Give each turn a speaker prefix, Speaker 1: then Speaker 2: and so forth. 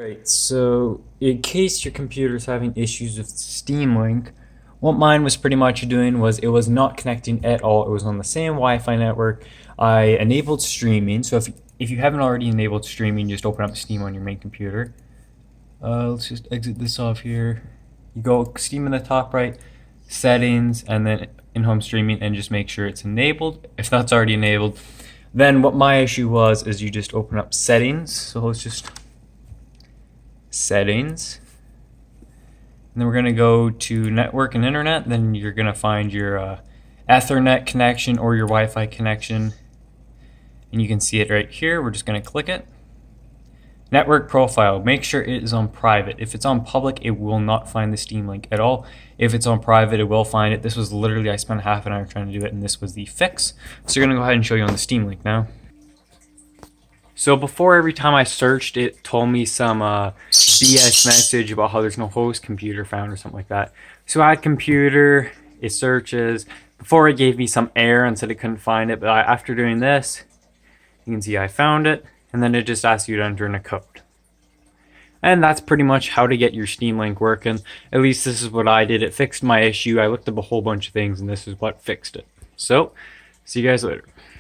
Speaker 1: Right, so in case your computer is having issues with Steam Link, what mine was pretty much doing was it was not connecting at all. It was on the same Wi-Fi network. I enabled streaming, so if you haven't already enabled streaming, just open up Steam on your main computer. Let's just exit this off here. You go Steam in the top right, settings, and then in-home streaming, and just make sure it's enabled. If that's already enabled, then what my issue was is you just open up settings. So let's just settings, and then we're going to go to network and internet. Then you're going to find your Ethernet connection or your Wi-Fi connection, and you can see it right here. We're just going to click it. Network profile, make sure it is on private. If it's on public, it will not find the Steam Link at all. If it's on private, it will find it. This was literally, I spent half an hour trying to do it, and this was the fix. So you're going to go ahead and show you on the Steam Link now. So before, every time I searched, it told me some BS message about how there's no host computer found or something like that. So add computer, it searches. Before, it gave me some error and said it couldn't find it, but after doing this, you can see I found it, and then it just asks you to enter in a code. And that's pretty much how to get your Steam Link working. At least this is what I did. It fixed my issue. I looked up a whole bunch of things, and this is what fixed it. So, see you guys later.